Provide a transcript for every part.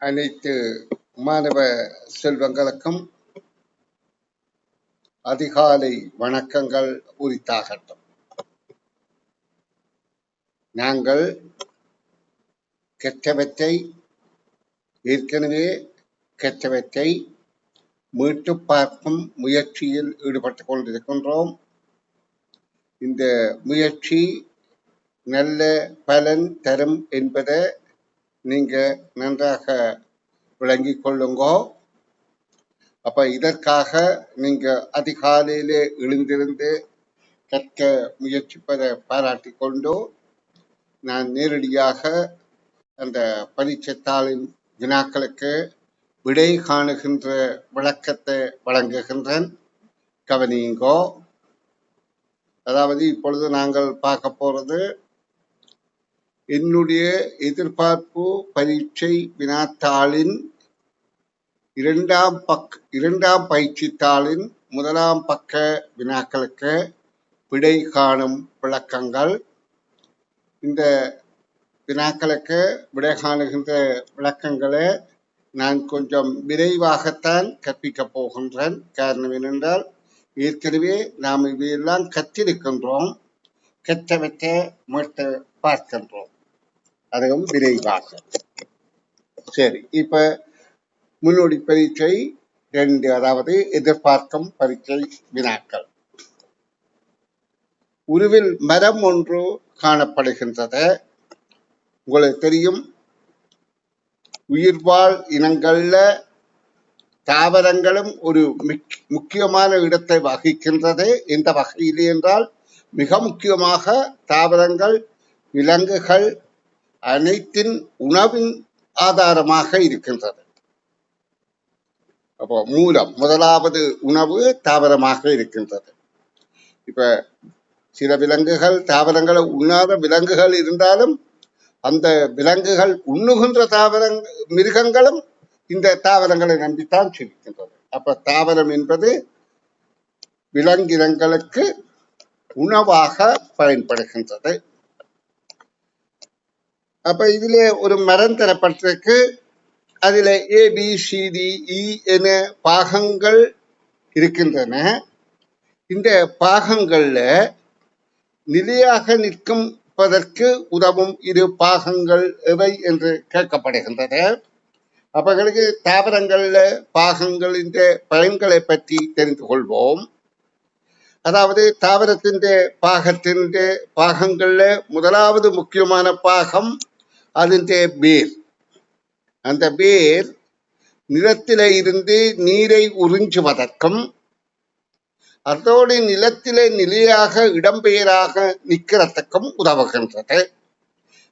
அனைத்து மாணவ செல்வங்களுக்கும் அதிகாலை வணக்கங்கள் உரித்தாகட்டும். நாங்கள் கற்றவற்றை ஏற்கனவே கற்றவற்றை மீட்டு பார்க்கும் முயற்சியில் ஈடுபட்டுக் கொண்டிருக்கின்றோம். இந்த முயற்சி நல்ல பலன் தரும் என்பதை நீங்க நன்றாக விளங்கிக் கொள்ளுங்கோ. அப்ப இதற்காக நீங்க அதிகாலையிலே எழுந்திருந்து கற்க முயற்சிப்பதை பாராட்டிக் கொண்டு நான் நேரடியாக அந்த பரீட்சைத்தாளின் வினாக்களுக்கு விடை காணுகின்ற விளக்கத்தை வழங்குகின்றேன். கவனியுங்கோ. அதாவது இப்பொழுது நாங்கள் பார்க்க போறது என்னுடைய எதிர்பார்ப்பு பரீட்சை வினாத்தாளின் இரண்டாம் பயிற்சித்தாளின் முதலாம் பக்க வினாக்களுக்கு விடை காணும் விளக்கங்கள். இந்த வினாக்களுக்கு விடை காணுகின்ற விளக்கங்களை நான் கொஞ்சம் விரைவாகத்தான் கற்பிக்கப் போகின்றேன். காரணம் என்னென்றால் ஏற்கனவே நாம் இவையெல்லாம் கற்றிருக்கின்றோம், கற்றவற்றை மீட்டு பார்க்கின்றோம், அதுவும் விரைவாக. சரி, இப்ப முன்னோடி பரீட்சை 2, அதாவது எதிர்பார்க்கும் பரீட்சை வினாக்கள். உருவில் மரம் ஒன்று காணப்படுகின்றது. உங்களுக்கு தெரியும், உயிர்வாழ் இனங்கள்ல தாவரங்களும் ஒரு முக்கியமான இடத்தை வகிக்கின்றது. எந்த வகையிலே என்றால் மிக முக்கியமாக தாவரங்கள், விலங்குகள் அனைத்தின் உணவின் ஆதாரமாக இருக்கின்றது. அப்போ மூலம் முதலாவது உணவு தாவரமாக இருக்கின்றது. இப்ப சில விலங்குகள் தாவரங்களை உண்ணாத விலங்குகள் இருந்தாலும் அந்த விலங்குகள் உண்ணுகின்ற மிருகங்களும் இந்த தாவரங்களை நம்பித்தான் சிரிக்கின்றது. அப்ப தாவரம் என்பது விலங்கினங்களுக்கு உணவாக பயன்படுகின்றது. அப்ப இதிலே ஒரு மரம் தரப்பட்டிருக்கு. அதில ABCDE என பாகங்கள் இருக்கின்றன. இந்த பாகங்கள்ல நிலையாக நிற்கும்பதற்கு உதவும் இரு பாகங்கள் எவை என்று கேட்கப்படுகின்றன. அவர்களுக்கு தாவரங்கள்ல பாகங்களின் பயன்களை பற்றி தெரிந்து கொள்வோம். அதாவது தாவரத்தின் பாகங்கள்ல முதலாவது முக்கியமான பாகம் அதன் வேர். அந்த வேர் நிலத்தில இருந்து நீரை உறிஞ்சுவதற்கும் அதோடு நிலத்திலே நிலையாக இடம்பெயராக நிற்கிறதுக்கும் உதவுகின்றது.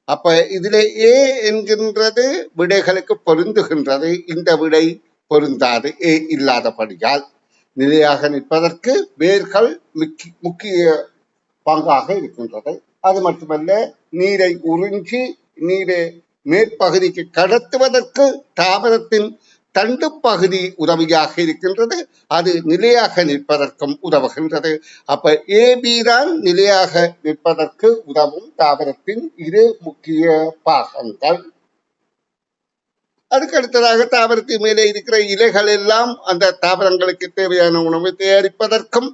அப்ப இதுல A என்கின்றது விடைகளுக்கு பொருந்துகின்றது. இந்த விடை பொருந்தாது, A இல்லாதபடியால். நிலையாக நிற்பதற்கு வேர்கள் முக்கிய பங்காக இருக்கின்றது. அது மட்டுமல்ல, நீரை உறிஞ்சி நீரை மேற்பகுதிக்கு கடத்துவதற்கு தாவரத்தின் தண்டு பகுதி உதவியாக இருக்கின்றது. அது நிலையாக நிற்பதற்கும் உதவுகின்றது. அப்ப AB தான் நிலையாக நிற்பதற்கு உதவும் தாவரத்தின் இரு முக்கிய பாகங்கள். அதுக்கு அடுத்ததாக தாவரத்தின் மேலே இருக்கிற இலைகள் எல்லாம் அந்த தாவரங்களுக்கு தேவையான உணவை தயாரிப்பதற்கும்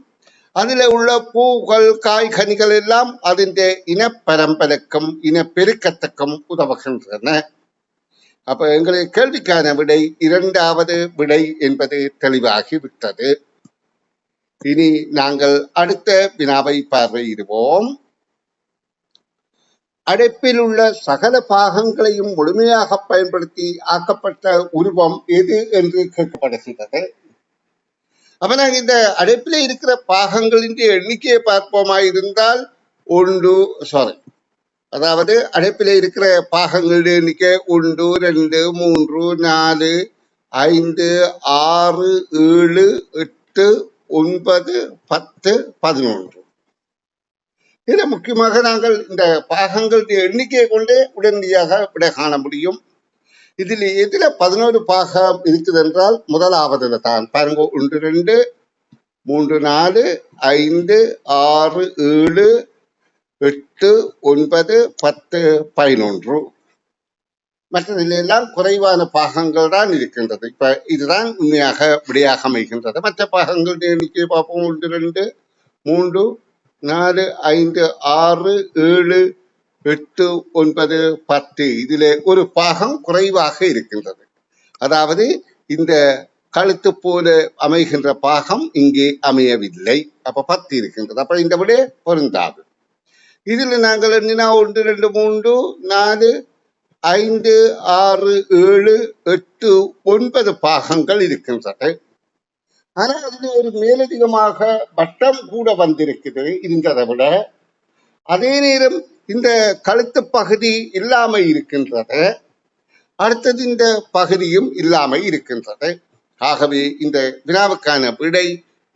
அதில் உள்ள பூக்கள், காய்கனிகள் எல்லாம் அதன் இனப்பரம்பலுக்கும் இனப்பெருக்கத்துக்கும் உதவுகின்றன. அப்ப எங்களுக்கு கேள்விக்கான விடை இரண்டாவது விடை என்பது தெளிவாகிவிட்டது. இனி நாங்கள் அடுத்த வினாவை பார்வையிடுவோம். அடைப்பில் உள்ள சகல பாகங்களையும் முழுமையாக பயன்படுத்தி ஆக்கப்பட்ட உருவம் எது என்று கேட்கப்படுகின்றது. அப்ப நாங்கள் இந்த அடைப்பிலே இருக்கிற பாகங்களின் எண்ணிக்கையை பார்ப்போமா இருந்தால் அதாவது அடைப்பிலே இருக்கிற பாகங்களுடைய எண்ணிக்கை 1, 2, 3, 4, 5, 6, 7, 8, 9, 10, 11. இதில் முக்கியமாக நாங்கள் இந்த பாகங்களுடைய எண்ணிக்கையை கொண்டே உடனடியாக விட காண முடியும். இதில் எதில் 11 பாகம் இருக்குது என்றால் முதலாவதுல தான் பாருங்க. 1, 2, 3, 4, 5, 6, 7, 8, 9, 10, 11. மற்றதில் எல்லாம் குறைவான பாகங்கள் தான் இருக்கின்றது. இப்ப இதுதான் உண்மையாக விடையாக அமைகின்றது. மற்ற பாகங்களுடைய எண்ணிக்கையை பார்ப்போம். 1 2 3 4 5 6 7 8 9 10. இதிலே ஒரு பாகம் குறைவாக இருக்கின்றது. அதாவது இந்த கழுத்து போல அமைகின்ற பாகம் இங்கே அமையவில்லை. அப்ப 10 இருக்கின்றது. அப்ப இந்த விட பொருந்தாது. இதில் நாங்கள் எண்ணினா 1 2 3 4 5 6 7 8 9 பாகங்கள் இருக்கின்றது. ஆனா அதுல ஒரு மேலதிகமாக வட்டம் கூட வந்திருக்குது இருந்ததை விட. அதே நேரம் இந்த கழுத்து பகுதி இல்லாம இருக்கின்றது. அடுத்தது இந்த பகுதியும் இல்லாம இருக்கின்றது. ஆகவே இந்த வினாவுக்கான விடை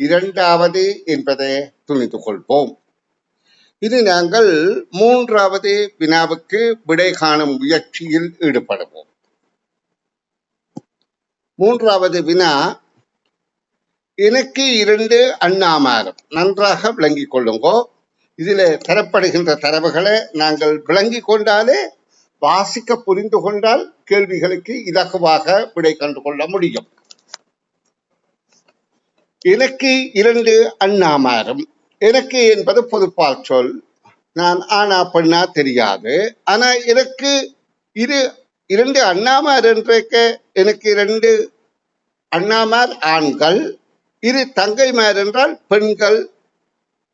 2வது என்பதை துணிந்து கொள்வோம். இது நாங்கள் 3வது வினாவுக்கு விடை காணும் முயற்சியில் ஈடுபடுவோம். 3வது வினா, எனக்கு 2 அண்ணாமாரும். நன்றாக விளங்கிக் கொள்ளுங்கோ. இதில் தரப்படுகின்ற தரவுகளை நாங்கள் விளங்கி கொண்டாலே, வாசிக்க புரிந்து கொண்டால் கேள்விகளுக்கு இலகுவாக விடை கண்டு கொள்ள முடியும். எனக்கு 2 அண்ணாமாரும். எனக்கு என்பது பொதுப்பால் சொல். நான் ஆனா பெண்ணா தெரியாது. ஆனா எனக்கு 2 அண்ணாமார் என்றைக்க எனக்கு 2 அண்ணாமார் ஆண்கள், 2 தங்கைமார் என்றால் பெண்கள்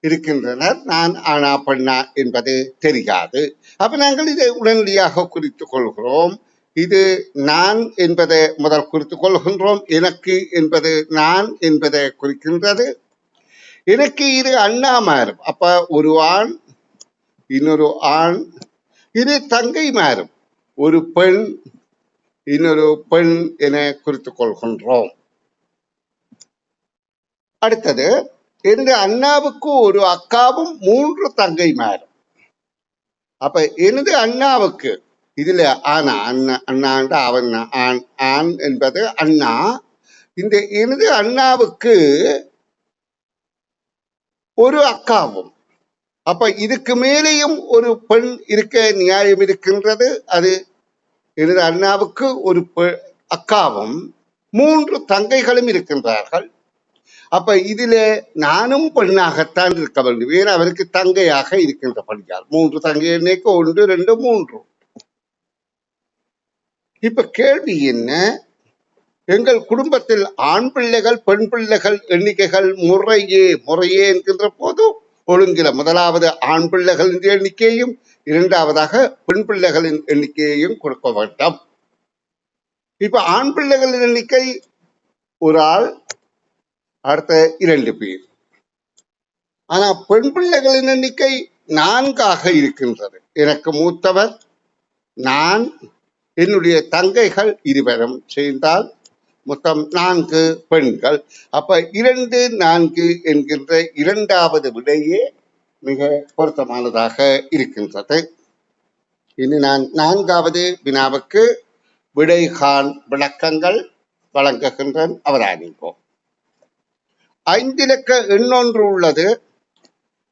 இருக்கின்றனர். நான் ஆனா பெண்ணா என்பது தெரியாது. அப்ப நாங்கள் இதை உடனடியாக குறித்துக் கொள்கிறோம். இது நான் என்பதை முதல் குறித்துக் கொள்கின்றோம். எனக்கு என்பது நான் என்பதை குறிக்கின்றது. எனக்கு 2 அண்ணாமாரும். அப்ப ஒரு ஆண், இன்னொரு ஆண். 2 தங்கைமாரும். ஒரு பெண், இன்னொரு பெண் என குறித்துக் கொள்கின்றோம். அடுத்தது, எனது அண்ணாவுக்கு ஒரு அக்காவும் 3 தங்கைமாரும். அப்ப எனது அண்ணாவுக்கு இதுல ஆனா அண்ணாண்ட அவன் ஆண், ஆண் என்பது அண்ணா. இந்த எனது அண்ணாவுக்கு ஒரு அக்காவும். அப்ப இதுக்கு மேலேயும் ஒரு பெண் இருக்க நியாயம் இருக்கின்றது. அது எனது அண்ணாவுக்கு ஒரு அக்காவும் 3 தங்கைகளும் இருக்கின்றார்கள். அப்ப இதுல நானும் பெண்ணாகத்தான் இருக்க வேண்டும். ஏன் அவருக்கு தங்கையாக இருக்கின்றபடியால் 3 தங்கை எண்ணிக்கை 1 2 3. இப்ப கேள்வி என்ன, எங்கள் குடும்பத்தில் ஆண் பிள்ளைகள் பெண் பிள்ளைகள் எண்ணிக்கைகள் முறையே என்கின்ற போது ஒழுங்கில முதலாவது ஆண் பிள்ளைகளின் எண்ணிக்கையும் 2வதாக பெண் பிள்ளைகளின் எண்ணிக்கையையும் கொடுக்க வேண்டும். இப்ப ஆண் பிள்ளைகளின் எண்ணிக்கை ஒரு ஆள், அடுத்த 2 பேர். ஆனா பெண் பிள்ளைகளின் எண்ணிக்கை 4ஆக இருக்கின்றது. எனக்கு மூத்தவர், நான், என்னுடைய தங்கைகள் 2 சேர்ந்தால் மொத்தம் 4 பெண்கள். அப்ப 2 4 என்கின்ற 2வது விடையே மிக பொருத்தமானதாக இருக்கின்றது. இனி நான் 4வது வினாவுக்கு விடைகாண் விளக்கங்கள் வழங்குகின்றேன். அவதானிப்போம். 5 இலக்க எண்ணொன்று உள்ளது.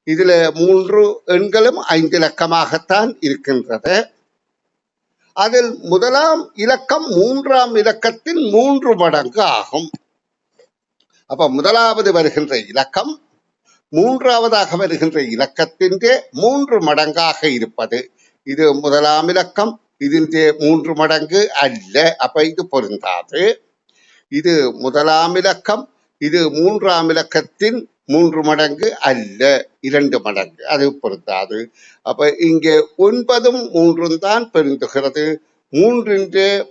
இதுல 3 எண்களும் 5 இலக்கமாகத்தான் இருக்கின்றது. அதில் முதலாம் இலக்கம் 3ஆம் இலக்கத்தின் 3 மடங்கு ஆகும். அப்ப முதலாவது வருகின்ற இலக்கம் 3வதாக வருகின்ற இலக்கத்தின் 3 மடங்காக இருப்பது. இது முதலாம் இலக்கம், இதன் 3 மடங்கு அல்ல. அப்ப இது பொருந்தாது. இது முதலாம் இலக்கம், இது 3ஆம் இலக்கத்தின் 3 மடங்கு அல்ல, 2 மடங்கு. அது பொருந்தாது. அப்ப இங்கே 9ம் 3ம் தான் பொருந்துகிறது. 3ன்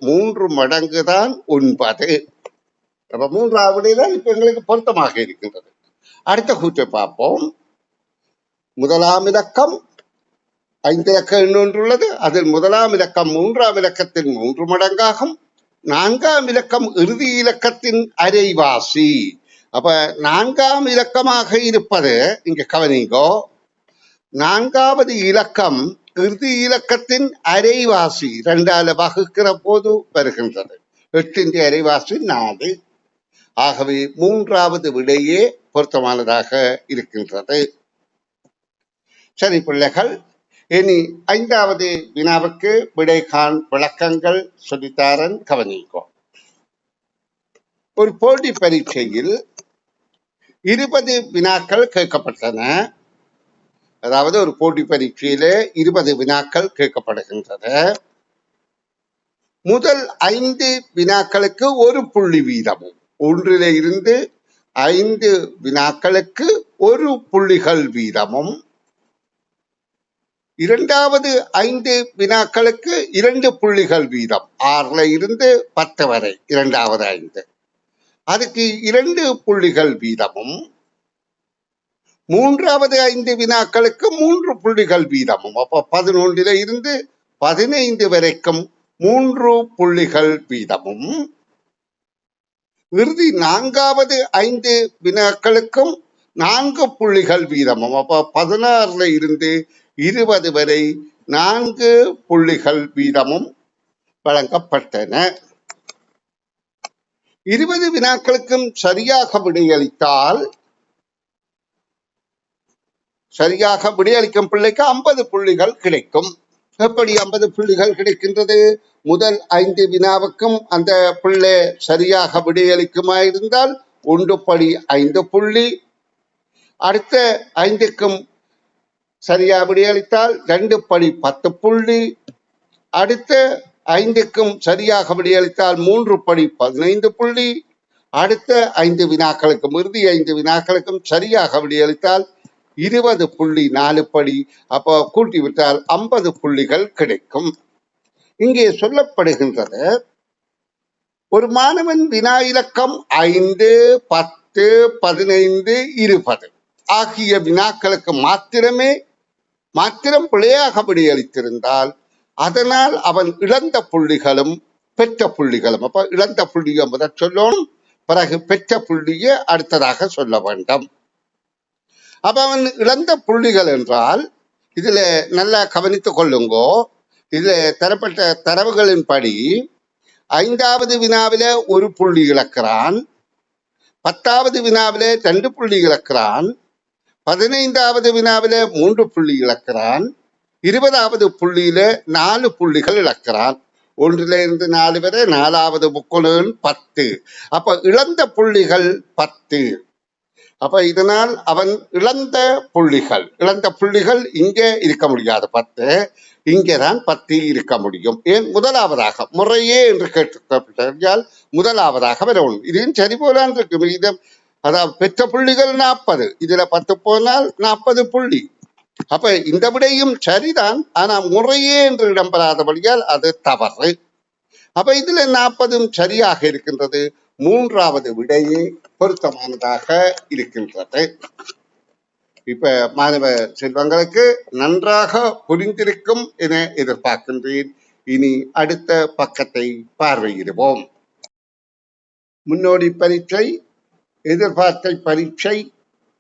3 மடங்கு தான் 9. அப்ப 3வது தான் இப்ப எங்களுக்கு பொருத்தமாக இருக்கின்றது. அடுத்த கூற்றை பார்ப்போம். முதலாம் இலக்கம் 5 இலக்க எண்ணொன்று உள்ளது. அதில் முதலாம் இலக்கம் 3ஆம் இலக்கத்தின் 3 மடங்காகும். 4ஆம் இலக்கம் இறுதி இலக்கத்தின் அரைவாசி. அப்ப 4ஆம் இலக்கமாக இருப்பது இங்க கவனிங்கோ. 4வது இலக்கம் இறுதி இலக்கத்தின் அரைவாசி 2ஆல வகுக்கிற போது வருகின்றது. 8ன் அரைவாசி 4. ஆகவே 3வது விடையே பொருத்தமானதாக இருக்கின்றது. சரி பிள்ளைகள், இனி 5வது வினாவுக்கு விடைகாண் விளக்கங்கள் சொல்லித்தாரன் கவனிக்கோ. ஒரு போட்டி பரீட்சையில் 20 வினாக்கள் கேட்கப்பட்டன. அதாவது ஒரு போட்டி பரீட்சையிலே 20 வினாக்கள் கேட்கப்படுகின்றன. முதல் 5 வினாக்களுக்கு 1 புள்ளி வீதமும், 1 இருந்து 5 வினாக்களுக்கு 1 புள்ளிகள் வீதமும், இரண்டாவது 5 வினாக்களுக்கு 2 புள்ளிகள் வீதம், 6 இருந்து 10 வரை இரண்டாவது 5, அதுக்கு 2 புள்ளிகள் வீதமும், மூன்றாவது 5 வினாக்களுக்கு 3 புள்ளிகள் வீதமும், அப்ப 11 இருந்து 15 வரைக்கும் 3 புள்ளிகள் வீதமும், இறுதி 4வது 5 வினாக்களுக்கும் 4 புள்ளிகள் வீதமும், அப்ப 16 இருந்து 20 வரை 4 புள்ளிகள் வீதமும் வழங்கப்பட்டன. 20 வினாக்களுக்கும் சரியாக விடையளிக்கும் பிள்ளைக்கு 50 புள்ளிகள் கிடைக்கும். எப்படி 50 புள்ளிகள் கிடைக்கின்றது? முதல் 5 வினாவுக்கும் அந்த பிள்ளை சரியாக விடையளிக்குமாயிருந்தால் 1/5 புள்ளி, அடுத்த 5க்கும் சரியா விடையளித்தால் 2/10 புள்ளி, அடுத்த 5க்கும் சரியாக விடையளித்தால் 3/15 புள்ளி, அடுத்த 5 வினாக்களுக்கும் இறுதி 5 வினாக்களுக்கும் சரியாக விடையளித்தால் 20.4 படி, அப்போ கூட்டிவிட்டால் 50 புள்ளிகள் கிடைக்கும். இங்கே சொல்லப்படுகின்றது, ஒரு மாணவன் வினா இலக்கம் 5, 10, 15, 20 ஆகிய வினாக்களுக்கு மாத்திரம் பிழையாக விடையளித்திருந்தால் அதனால் அவன் இழந்த புள்ளிகளும் பெற்ற புள்ளிகளும், அப்ப இழந்த புள்ளியை முதல் சொல்லணும், பிறகு பெற்ற புள்ளியை அடுத்ததாக சொல்ல வேண்டும். அப்ப அவன் இழந்த புள்ளிகள் என்றால் இதுல நல்லா கவனித்துக் கொள்ளுங்கோ. இதுல தரப்பட்ட தரவுகளின்படி 5வது வினாவில 1 புள்ளி இழக்கிறான், 10வது வினாவில 2 புள்ளி இழக்கிறான், 15வது வினாவில 3 புள்ளி இழக்கிறான், 20வது புள்ளியில 4 புள்ளிகள் இழக்கிறான். 1 இருந்து 4 வரை 4வது முக்கோணம் 10. அப்ப இழந்த புள்ளிகள் 10. அப்ப இதனால் அவன் இழந்த புள்ளிகள் இங்கே இருக்க முடியாது 10, இங்கேதான் 10 இருக்க முடியும். ஏன்? முதலாவதாக முறையே என்று கேட்டுக்கொண்டால் முதலாவதாக வரணும். இதையும் சரி போலான் இருக்கு விகிதம். அதாவது பெற்ற புள்ளிகள் 40, இதுல 10 போனால் 40 புள்ளி. அப்ப இந்த விடையும் சரிதான், ஆனா முறையே என்று இடம்பெறாதபடியால் அது தவறு. அப்ப இதுல 40ம் சரியாக இருக்கின்றது. 3வது விடையே பொருத்தமானதாக இருக்கின்றது. இப்ப மாணவ செல்வங்களுக்கு நன்றாக புரிந்திருக்கும் என எதிர்பார்க்கின்றேன். இனி அடுத்த பக்கத்தை பார்வையிடுவோம். முன்னோடி பரீட்சை, எதிர்பார்க்கை பரீட்சை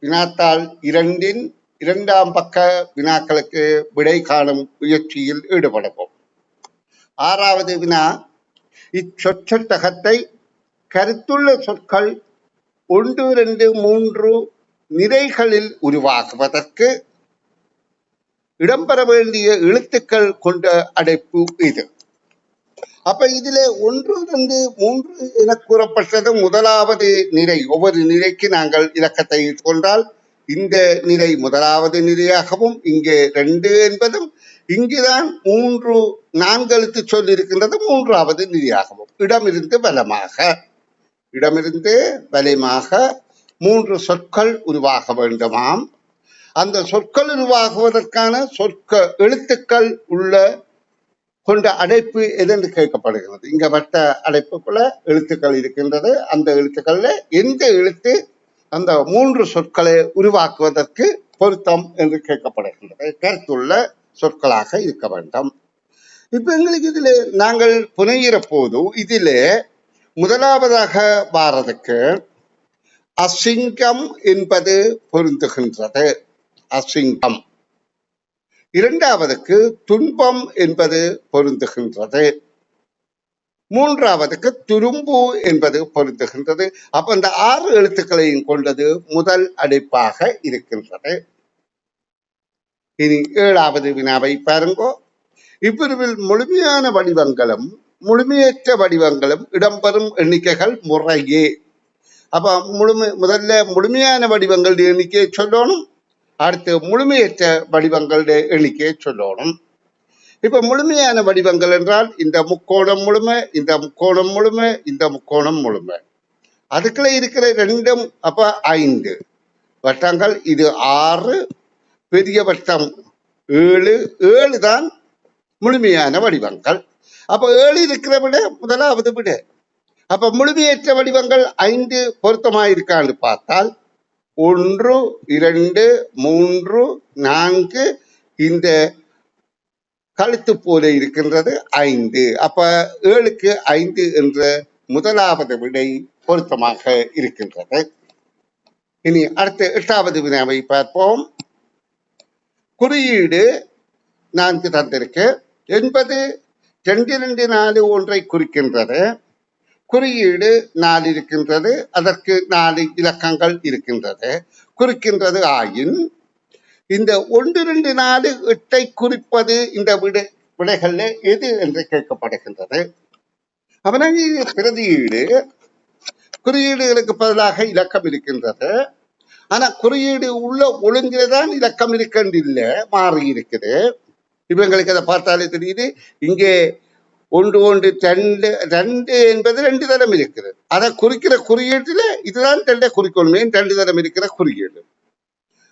வினாத்தாள் 2ன் 2ஆம் பக்க வினாக்களுக்கு விடை காணும் முயற்சியில் ஈடுபடுவோம். 6வது வினா, இச்சொற்றகத்தை கருத்துள்ள சொற்கள் 1, 2, 3 நிறைகளில் உருவாகுவதற்கு இடம்பெற வேண்டிய எழுத்துக்கள் கொண்ட அடைப்பு இது. அப்ப இதுல 1, 2, 3 என கூறப்பட்டது முதலாவது நிறை. ஒவ்வொரு நிலைக்கு நாங்கள் இலக்கத்தை கொண்டால் இந்த நிலை முதலாவது நிலையாகவும், இங்கே 2 என்பதும், இங்குதான் 3 4 எழுத்து சொல் இருக்கின்றது 3வது நிலையாகவும், இடமிருந்து வலமாக 3 சொற்கள் உருவாக வேண்டுமாம். அந்த சொற்கள் உருவாகுவதற்கான எழுத்துக்கள் உள்ள கொண்ட அடைப்பு எதென்று கேட்கப்படுகிறது. இங்க வட்ட அடைப்புக்குள்ள எழுத்துக்கள் இருக்கின்றது. அந்த எழுத்துக்கள்ல எந்த எழுத்து அந்த 3 சொற்களை உருவாக்குவதற்கு பொருத்தம் என்று கேட்கப்படுகின்றது. கருத்துள்ள சொற்களாக இருக்க வேண்டும். இப்ப எங்களுக்கு இதுல நாங்கள் புனைகிற போது இதுல முதலாவதாக வாரதுக்கு அசிங்கம் என்பது பொருந்துகின்றது. அசிங்கம். இரண்டாவதுக்கு துன்பம் என்பது பொருந்துகின்றது. மூன்றாவதுக்கு துரும்பு என்பது பொருந்துகின்றது. அப்ப இந்த 6 எழுத்துக்களையும் கொண்டது முதல் அடைப்பாக இருக்கின்றது. இனி 7வது வினாவை பாருங்கோ. இவ்விருவில் முழுமையான வடிவங்களும் முழுமையற்ற வடிவங்களும் இடம்பெறும் எண்ணிக்கைகள் முறையே. அப்ப முதல்ல முழுமையான வடிவங்களுடைய எண்ணிக்கையை சொல்லணும், அடுத்து முழுமையற்ற வடிவங்களுடைய எண்ணிக்கையை சொல்லணும். இப்ப முழுமையான வடிவங்கள் என்றால் இந்த முக்கோணம் முழுமை, இந்த முக்கோணம் முழுமை, இந்த முக்கோணம் முழுமை. அதுக்குள்ள இருக்கிற ரெண்டும் அப்ப 5 வட்டங்கள். இது 6, பெரிய வட்டம் 7. 7 தான் முழுமையான வடிவங்கள். அப்ப 7 இருக்கிற விட முதலாவது விட. அப்ப முழுமையற்ற வடிவங்கள் 5 பொருத்தமாயிருக்கான்னு பார்த்தால் 1, 2, 3, 4 இந்த கழுத்து போல இருக்கின்றது 5. அப்ப 7க்கு 5 என்ற முதலாவது விடை பொருத்தமாக இருக்கின்றது. இனி அடுத்த 8வது வினாவை பார்ப்போம். குறியீடு 4 தந்திருக்கு. என்பது 2, 2, 4 ஒன்றை குறிக்கின்றது. குறியீடு 4 இருக்கின்றது, அதற்கு 4 இலக்கங்கள் இருக்கின்றது. குறிக்கின்றது ஆயின் இந்த 1, 2, 4, 8 குறிப்பது இந்த விடைகள்ல எது என்று கேட்கப்படுகின்றது. அவனாங்க பிரதியீடு குறியீடுகளுக்கு பதிலாக இலக்கம் இருக்கின்றது. ஆனா குறியீடு உள்ள ஒழுங்கில்தான் இலக்கம் இருக்கின்ற மாறி இருக்குது. இவங்களுக்கு அதை பார்த்தாலே தெரியுது. இங்கே 1, 1, 2, 2 என்பது 2 தரம் இருக்குது. அதை குறிக்கிற குறியீட்டுல இதுதான் 2 குறிக்கணுமே, 2 தரம் இருக்கிற குறியீடு.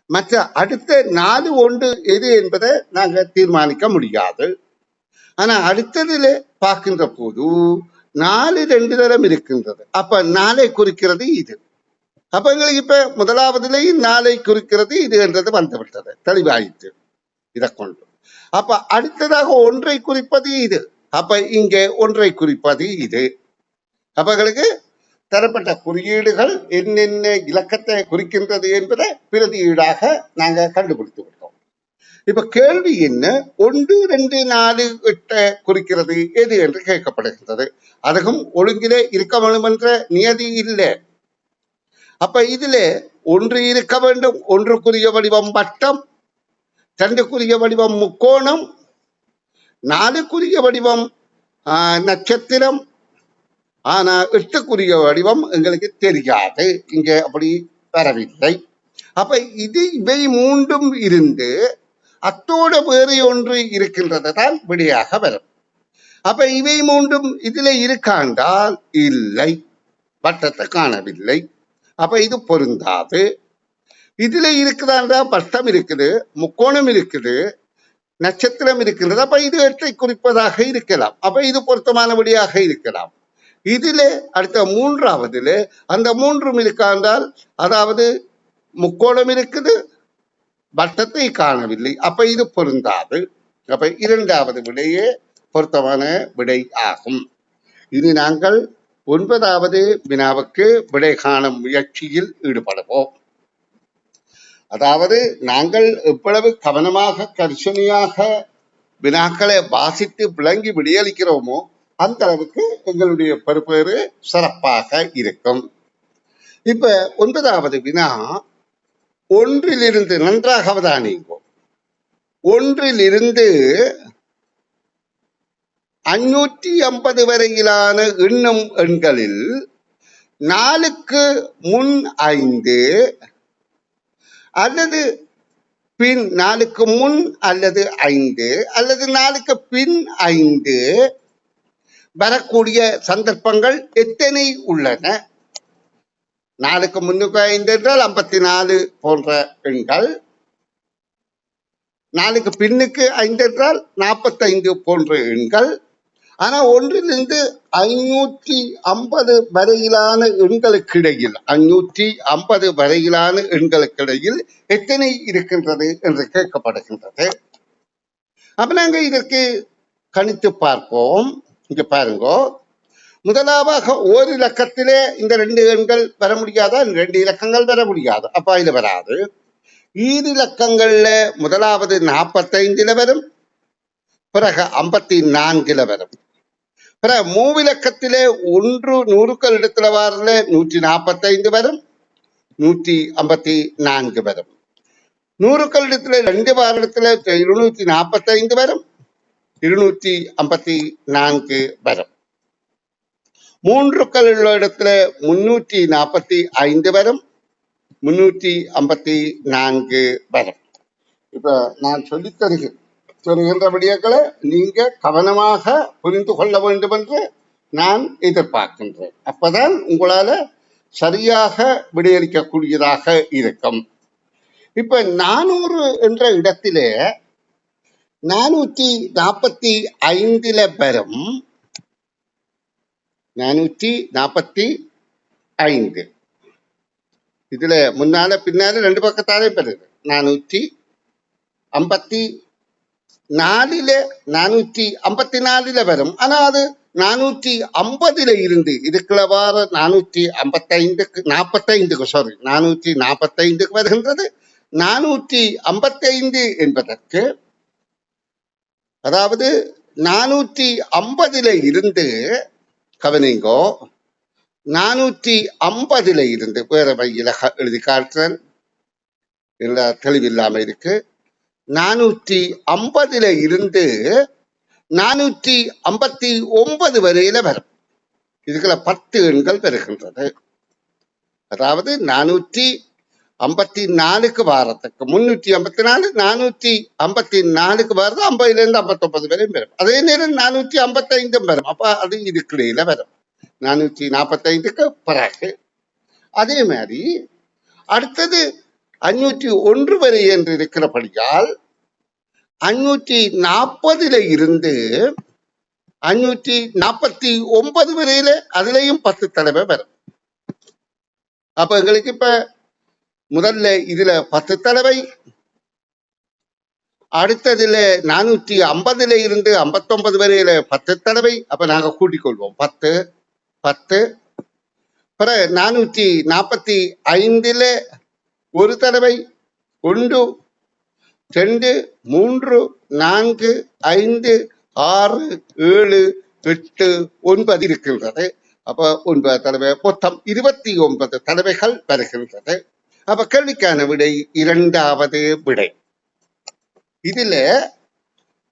மற்ற அடுத்த 4, 1 எது என்பதை நாங்க தீர்மானிக்க முடியாது. ஆனா அடுத்ததுல பார்க்கின்ற போது 4, 2 தரம் இருக்கின்றது. அப்ப 4 குறிக்கிறது இது. அப்ப எங்களுக்கு இப்ப முதலாவதுலேயும் 4 குறிக்கிறது இது என்றது வந்துவிட்டது, தெளிவாயிற்று இதை கொண்டு. அப்ப அடுத்ததாக 1 குறிப்பது இது. அப்ப இங்கே 1 குறிப்பது இது. அப்ப எங்களுக்கு தரப்பட்ட குறியீடுகள் என்னென்ன இலக்கத்தை குறிக்கின்றது என்பதை பிரதியீடாக நாங்க கண்டுபிடித்து விட்டோம். இப்ப கேள்வி என்ன, 1, 2, 4, 8 குறிக்கிறது எது என்று கேட்கப்படுகின்றது. அதுவும் ஒழுங்கிலே இருக்க வேண்டும் என்ற நியதி இல்லை. அப்ப இதுல 1 இருக்க வேண்டும். 1க்குரிய வடிவம் வட்டம், 2க்குரிய வடிவம் முக்கோணம், 4க்குரிய வடிவம் நட்சத்திரம். ஆனா 8க்குரிய வடிவம் எங்களுக்கு தெரியாது, இங்க அப்படி வரவில்லை. அப்ப இது இவை மூன்றும் இருந்து அத்தோட வேறு ஒன்று இருக்கின்றது தான் விடையாக வரும். அப்ப இவை மூன்றும் இதுல இருக்காண்டால் இல்லை, வட்டத்தை காணவில்லை. அப்ப இது பொருந்தாது. இதுல இருக்குதாண்டா வட்டம் இருக்குது, முக்கோணம் இருக்குது, நட்சத்திரம் இருக்கின்றது. அப்ப இது 8 குறிப்பதாக இருக்கலாம். அப்ப இது பொருத்தமானபடியாக இருக்கலாம். இதுல அடுத்த 3வதுல அந்த 3ம் இருக்காண்டால், அதாவது முக்கோணம் இருக்குது, வட்டத்தை காணவில்லை. அப்ப இது பொருந்தாது. அப்ப 2வது விடையே பொருத்தமான விடை ஆகும். இனி நாங்கள் 9வது வினாவுக்கு விடை காணும் முயற்சியில் ஈடுபடுவோம். அதாவது நாங்கள் எவ்வளவு கவனமாக கரிசனையாக வினாக்களை வாசித்து விளங்கி விடையளிக்கிறோமோ அந்த அளவுக்கு எங்களுடைய பெறுபேறு சிறப்பாக இருக்கும். இப்ப 9வது வினா, ஒன்றிலிருந்து நன்றாக அவதானிங்கோ. ஒன்றிலிருந்து 550 வரையிலான எண்ணும் எண்களில் 4க்கு முன் 5 அல்லது பின் 4க்கு முன் அல்லது 5 அல்லது 4க்கு பின் 5 வரக்கூடிய சந்தர்ப்பங்கள் எத்தனை உள்ளன? 4க்கு முன்னுக்கு 5 என்றால் 54 போன்ற எண்கள், 4க்கு பின்னுக்கு 5 என்றால் 45 போன்ற எண்கள். ஆனா ஒன்றிலிருந்து 550 வரையிலான எண்களுக்கு இடையில் 550 வரையிலான எண்களுக்கு இடையில் எத்தனை இருக்கின்றது என்று கேட்கப்படுகின்றது. அப்ப நாங்க இதற்கு கணித்து பார்ப்போம். இங்க பாருங்க, முதலாவது ஓர் இலக்கத்திலே இந்த 2 எண்கள் வர முடியாதா? 2 இலக்கங்கள் வர முடியாது. அப்ப இது வராது. ஈர் இலக்கங்கள்ல முதலாவது 45ல வரும், பிறகு 54ல வரும். பிறகு மூவிலக்கத்திலே 1 100க்கள் இடத்துல வாரல 145 வரும், 154 வரும். 100க்கள் இடத்துல 2 பார் இடத்துல 245 வரும், 254 வரும். 3க்கள் உள்ள இடத்துல 345 வரும், 354 வரும். இப்ப நான் சொல்லித் தருகின்ற விடயங்களை நீங்க கவனமாக புரிந்து கொள்ள வேண்டும் என்று நான் எதிர்பார்க்கின்றேன். அப்பதான் உங்களால சரியாக விடையளிக்கக்கூடியதாக இருக்கும். இப்ப 400 என்ற இடத்திலே 445 வரும். 445 இதுல முன்னால பின்னால 2 பக்கத்தாலே பெறுது. 454 454 வரும். ஆனா அது 450 இருந்து இதுக்குள்ளவார 445 சாரி 445 வருகின்றது. 455 என்பதற்கு அதாவது 450 இருந்து கவனிங்கோ, 450 இருந்து வேற வழியில எழுதி காட்டுறேன், தெளிவில்லாம இருக்கு. 450 இருந்து 459 வரையில வரும். இதுக்குள்ள 10 எண்கள் வருகின்றது. அதாவது 454 வாரத்துக்கு 354 454 வாரது 50 இருந்து 59 வரையும் வரும். அதே நேரம் 455 வரும். அப்ப அது இதுக்கிடையில வரும் 445க்கு பிறகு. அதே மாதிரி அடுத்தது 501 வரை என்று இருக்கிறபடியால் 540 இருந்து 549 வரையில அதுலயும் 10 தடவை வரும். அப்ப எங்களுக்கு இப்ப முதல்ல இதுல 10 தடவை, அடுத்ததுல 450 இருந்து 59 வரையில 10 தடவை. அப்ப நாங்க கூட்டிக் கொள்வோம் 10 10. பிறகு 445 ஒரு தடவை 1 2 3 4 5 6 7 8 9 இருக்கின்றது. அப்ப 9 தடவை மொத்தம் 29 தடவைகள் வருகின்றது. அப்ப கேள்விக்கான விடை 2வது விடை. இதுல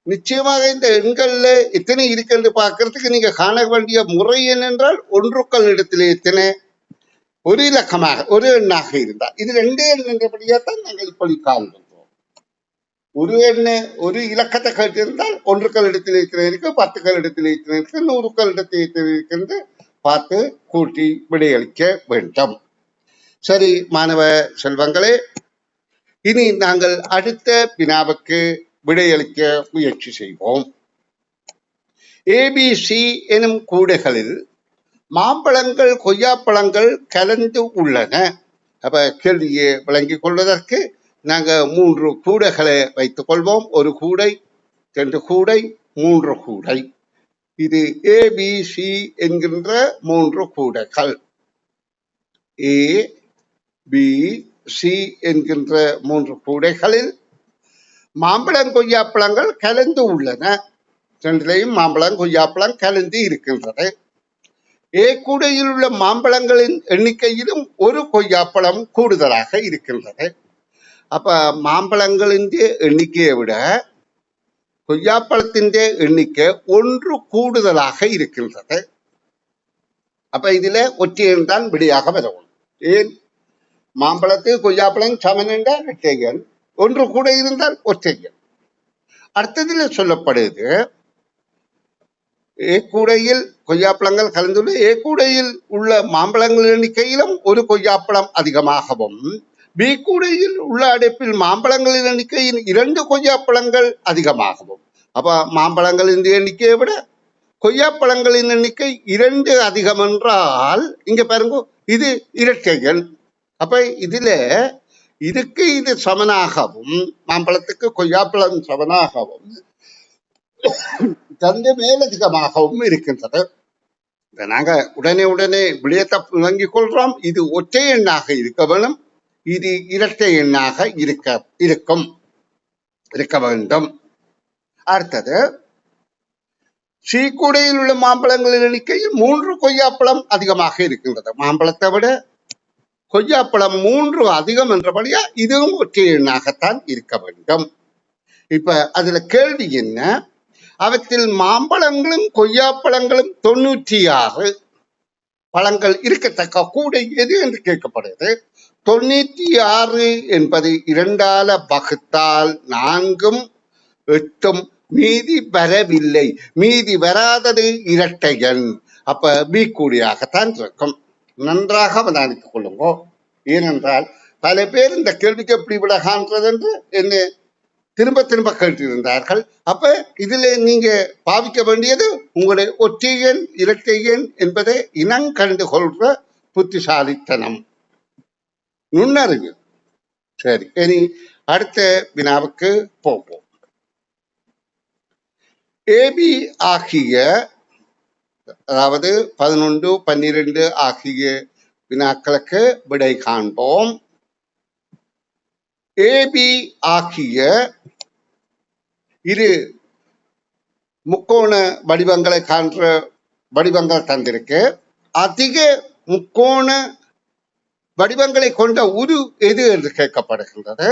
நிச்சயமாக இந்த எண்கள்ல எத்தனை இருக்கிறது பார்க்கறதுக்கு நீங்க காண வேண்டிய முறை என்னென்றால், 1க்கள் இடத்துல எத்தனை ஒரு இலக்கமாக ஒரு எண்ணாக இருந்தால் இது 2 எண் என்றபடியாத்தான் நாங்கள் இப்படி காண்கின்றோம். ஒரு இலக்கத்தை கேட்டிருந்தால் 1க்கள் இடத்தில் எத்தனை இருக்கு, 10க்கள் இடத்தில் எத்தனை இருக்கு, 100க்கள் இடத்தில் எத்தனை இருக்கு பார்த்து கூட்டி விடையளிக்க வேண்டும். சரி மாணவ செல்வங்களே, இனி நாங்கள் அடுத்த வினாவுக்கு விடையளிக்க முயற்சி செய்வோம். ABC எனும் கூடைகளில் மாம்பழங்கள் கொய்யாப்பழங்கள் கலந்து உள்ளன. அப்ப கேள்வியை விளங்கிக் கொள்வதற்கு நாங்க 3 கூடைகளை வைத்துக் கொள்வோம். ஒரு கூடை, 2 கூடை, 3 கூடை. இது ABC என்கின்ற 3 கூடைகள். ABC என்கின்ற 3 கூடைகளில் மாம்பழம் கொய்யாப்பழங்கள் கலந்து உள்ளன. 2லையும் மாம்பழம் கொய்யாப்பழம் கலந்து இருக்கின்றது. கூடையில் உள்ள மாம்பழங்களின் எண்ணிக்கையிலும் ஒரு கொய்யாப்பழம் கூடுதலாக இருக்கின்றது. அப்ப மாம்பழங்களின் எண்ணிக்கையை விட கொய்யாப்பழத்தின் எண்ணிக்கை 1 கூடுதலாக இருக்கின்றது. அப்ப இதுல ஒற்றையன் தான் விடையாக வரும். ஏன் மாம்பழத்துக்கு கொய்யாப்பழம் சமன் என்றால் இரட்டையன், 1 கூட இருந்தால் ஒற்றையன். அடுத்ததுல சொல்லப்படுது கூடையில் கொய்யாப்பழங்கள் கலந்துள்ள கூடையில் உள்ள மாம்பழங்கள் எண்ணிக்கையிலும் ஒரு கொய்யாப்பழம் அதிகமாகவும், B கூடையில் உள்ள அடைப்பில் மாம்பழங்களின் எண்ணிக்கையில் 2 கொய்யாப்பழங்கள் அதிகமாகவும். அப்ப மாம்பழங்களின் எண்ணிக்கையை விட கொய்யாப்பழங்களின் எண்ணிக்கை 2 அதிகம் என்றால் இங்க பாருங்க இது இரட்டைகள். அப்ப இதுல இதுக்கு இது சமனாகவும் மாம்பழத்துக்கு கொய்யாப்பழம் சமனாகவும் 2 மேலதிகமாகவும் இருக்கின்றது. நாங்க உடனே விடயத்தை விளங்கிக் கொள்றோம். இது ஒற்றை எண்ணாக இருக்க வேணும், இது இரட்டை எண்ணாக இருக்க வேண்டும். அடுத்தது C கூடையில் உள்ள மாம்பழங்களின் எண்ணிக்கையில் 3 கொய்யாப்பழம் அதிகமாக இருக்கின்றது. மாம்பழத்தை விட கொய்யாப்பழம் 3 அதிகம் என்றபடியா இதுவும் ஒற்றை எண்ணாகத்தான் இருக்க வேண்டும். இப்ப அதுல கேள்வி என்ன, அவற்றில் மாம்பழங்களும் கொய்யாப்பழங்களும் 96 பழங்கள் இருக்கத்தக்க கூடை எது என்று கேட்கப்படுகிறது. 96 என்பது 2ஆல் வகுத்தால் 4ம் 8ம் மீதி வரவில்லை. மீதி வராதது இரட்டை எண். அப்ப பி கூடியாகத்தான் இருக்கும். நன்றாக அவதானித்துக் கொள்ளுங்க. ஏனென்றால் பல பேர் இந்த கேள்விக்கு எப்படி விட காண்றது என்று என்ன திரும்ப திரும்ப கேட்டிருந்தார்கள். அப்ப இதுல நீங்க பாவிக்க வேண்டியது உங்களுடைய ஒற்றை எண் இரட்டை எண் என்பதை இனம் கண்டு கொள்ற புத்திசாலித்தனம், நுண்ணறிவு. சரி, இனி அடுத்த வினாவுக்கு போவோம். ஏபி ஆகிய, அதாவது 11, 12 ஆகிய வினாக்களுக்கு விடை காண்போம். ஏபி ஆகிய இரு முக்கோண வடிவங்களை காண்ற வடிவங்கள் தந்திருக்கு. அதிக முக்கோண வடிவங்களை கொண்ட உரு எது என்று கேட்கப்படுகின்றது.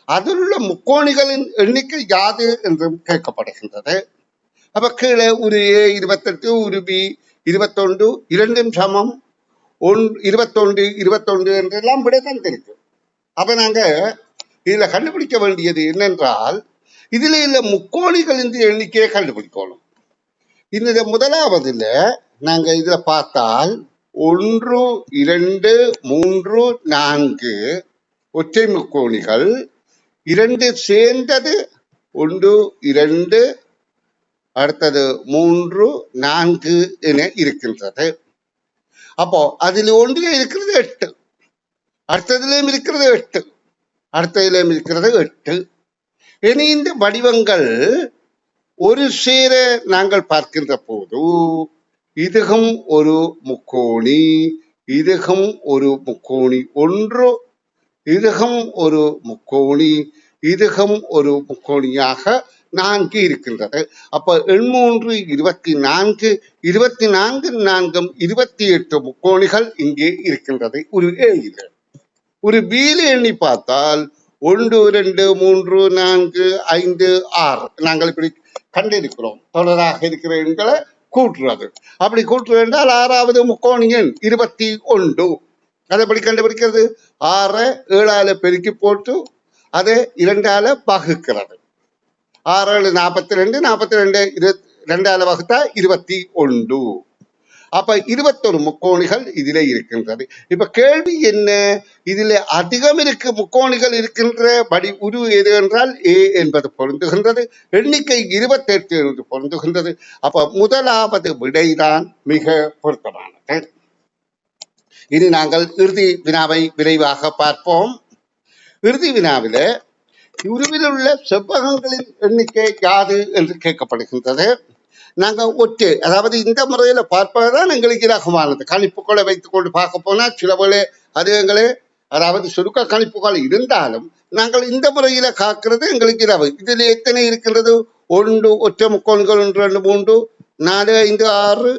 அதில் உள்ள முக்கோணிகளின் எண்ணிக்கை யாது என்றும் கேட்கப்படுகின்றது. அப்ப கீழே உரு ஏ 28, உரு பி 21, இரண்டும் சமம் 21, 21 என்றெல்லாம் விட தந்திருக்கு. அப்ப நாங்க இதுல கண்டுபிடிக்க வேண்டியது என்னென்றால், இதுல உள்ள முக்கோணிகளின் எண்ணிக்கையை கண்டுபிடிக்கணும். இந்த முதலாவதுல நாங்க இதுல பார்த்தால் 1, 2, 3, 4 ஒற்றை முக்கோணிகள், 2 சேர்ந்தது 1, 2, அடுத்தது 3, 4 என இருக்கின்றது. அப்போ அதில் ஒன்றில் இருக்கிறது 8, அடுத்ததிலும் இருக்கிறது 8, அடுத்ததிலும் இருக்கிறது 8. இனி இந்த வடிவங்கள் ஒரு சேர நாங்கள் பார்க்கின்ற போது இதுகும் ஒரு முக்கோணி, இதுகும் ஒரு முக்கோணி ஒன்று, இதுகும் ஒரு முக்கோணி, இதுகும் ஒரு முக்கோணியாக 4 இருக்கின்றது. அப்ப 3, 24, 24, 4, 28 முக்கோணிகள் இங்கே இருக்கின்றது. ஒரு ஏழில் ஒரு பீல எண்ணி பார்த்தால் 1, 2, 3, 4, 5, 6 நாங்கள் இப்படி கண்டிருக்கிறோம். தொடராக இருக்கிற எண்களை கூட்டுறது. அப்படி கூட்டுறது என்றால் 6வது முக்கோணி எண் 21. அதை எப்படி கண்டுபிடிக்கிறது? 6 7ஆல பெருக்கி போட்டு அதை 2ஆல வகுக்கிறது. 6 7 42, 42 2ஆல வகுத்தா 21. அப்ப 21 முக்கோணிகள் இதிலே இருக்கின்றது. இப்ப கேள்வி என்ன, இதிலே அதிகம் இருக்கு முக்கோணிகள் இருக்கின்ற படி உரு எது என்றால் ஏ என்பது பொருந்துகின்றது. எண்ணிக்கை 28 என்று பொருந்துகின்றது. அப்ப முதலாவது விடைதான் மிக பொருத்தமானது. இனி நாங்கள் இறுதி வினாவை விரைவாக பார்ப்போம். இறுதி வினாவில உருவில் உள்ள செவ்வகங்களின் எண்ணிக்கை யாது என்று கேட்கப்படுகின்றது. நாங்க ஒற்றை, அதாவது இந்த முறையில பார்ப்பதுதான் எங்களுக்கு இலகுவானது. கணிப்புகளை வைத்துக் கொண்டு பார்க்க போனா சில வேளை அது எங்களே, அதாவது சுருக்க கணிப்புகள் இருந்தாலும் நாங்கள் இந்த முறையில காக்கிறது எங்களுக்கு இலவு. இதுல எத்தனை இருக்கின்றது? 1 ஒற்றை முக்கோண்கள் 1, 2, 3, 4, 5, 6,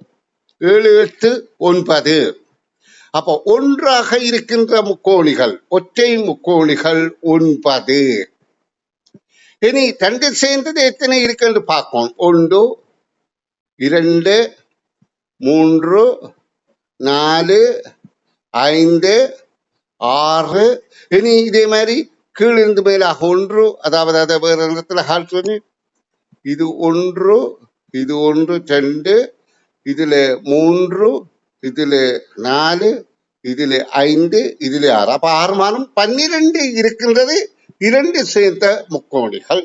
7, 8, 9. அப்போ ஒன்றாக இருக்கின்ற முக்கோணிகள், ஒற்றை முக்கோணிகள் 9. இனி 2 சேர்ந்தது எத்தனை இருக்கு என்று பார்ப்போம். 1, 2, 3, 4, 5, 6. இனி இதே மாதிரி கீழிருந்து மேலாக 1, அதாவது அதை வேறு இடத்துல காட்டுறது. இது 1, இது 1, 2, இதுல 3, இதுல 4, இதுல 5, இதுல 6. அப்ப 6 மாதம் 12 இருக்கின்றது 2 சேர்ந்த முக்கோணிகள்.